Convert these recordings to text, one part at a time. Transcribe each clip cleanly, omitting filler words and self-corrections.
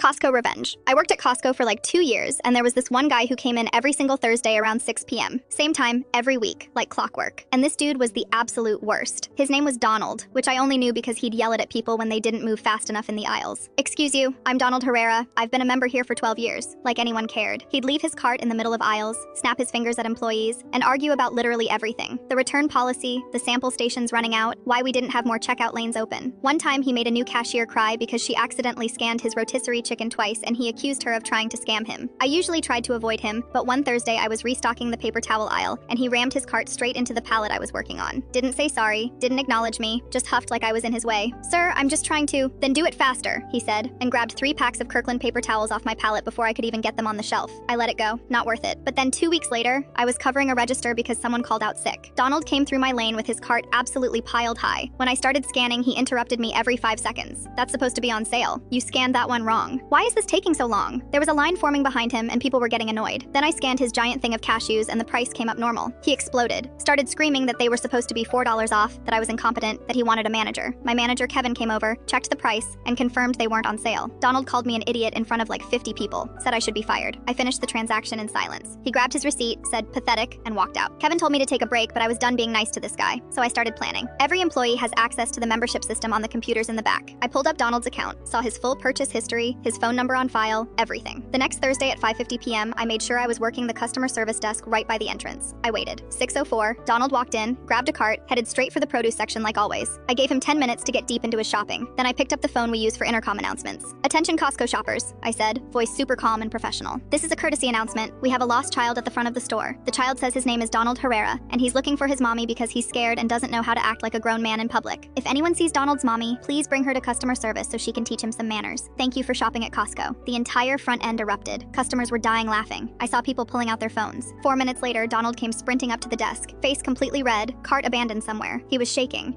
Costco revenge. I worked at Costco for like 2 years, and there was this one guy who came in every single Thursday around 6 p.m. Same time, every week, like clockwork. And this dude was the absolute worst. His name was Donald, which I only knew because he'd yell at people when they didn't move fast enough in the aisles. Excuse you, I'm Donald Herrera. I've been a member here for 12 years. Like anyone cared. He'd leave his cart in the middle of aisles, snap his fingers at employees, and argue about literally everything. The return policy, the sample stations running out, why we didn't have more checkout lanes open. One time he made a new cashier cry because she accidentally scanned his rotisserie chicken twice and he accused her of trying to scam him. I usually tried to avoid him, but one Thursday I was restocking the paper towel aisle and he rammed his cart straight into the pallet I was working on. Didn't say sorry, didn't acknowledge me, just huffed like I was in his way. Sir, I'm just trying to. Then do it faster, he said, and grabbed 3 packs of Kirkland paper towels off my pallet before I could even get them on the shelf. I let it go, not worth it. But then 2 weeks later, I was covering a register because someone called out sick. Donald came through my lane with his cart absolutely piled high. When I started scanning, he interrupted me every 5 seconds. That's supposed to be on sale. You scanned that one wrong. Why is this taking so long? There was a line forming behind him and people were getting annoyed. Then I scanned his giant thing of cashews and the price came up normal. He exploded, started screaming that they were supposed to be $4 off, that I was incompetent, that he wanted a manager. My manager Kevin came over, checked the price, and confirmed they weren't on sale. Donald called me an idiot in front of like 50 people, said I should be fired. I finished the transaction in silence. He grabbed his receipt, said pathetic, and walked out. Kevin told me to take a break, but I was done being nice to this guy, so I started planning. Every employee has access to the membership system on the computers in the back. I pulled up Donald's account, saw his full purchase history, his phone number on file, everything. The next Thursday at 5:50 p.m., I made sure I was working the customer service desk right by the entrance. I waited. 6:04, Donald walked in, grabbed a cart, headed straight for the produce section like always. I gave him 10 minutes to get deep into his shopping. Then I picked up the phone we use for intercom announcements. Attention Costco shoppers, I said, voice super calm and professional. This is a courtesy announcement. We have a lost child at the front of the store. The child says his name is Donald Herrera, and he's looking for his mommy because he's scared and doesn't know how to act like a grown man in public. If anyone sees Donald's mommy, please bring her to customer service so she can teach him some manners. Thank you for shopping at Costco. The entire front end erupted. Customers were dying laughing. I saw people pulling out their phones. 4 minutes later, Donald came sprinting up to the desk, face completely red, cart abandoned somewhere. He was shaking.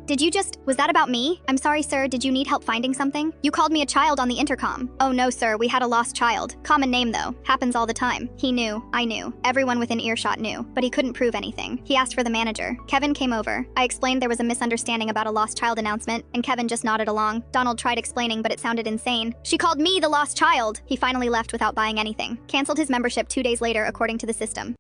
Was that about me? I'm sorry, sir, did you need help finding something? You called me a child on the intercom. Oh no, sir, we had a lost child. Common name though. Happens all the time. He knew. I knew. Everyone within earshot knew. But he couldn't prove anything. He asked for the manager. Kevin came over. I explained there was a misunderstanding about a lost child announcement, and Kevin just nodded along. Donald tried explaining, but it sounded insane. She called me the lost child! He finally left without buying anything. Canceled his membership 2 days later according to the system.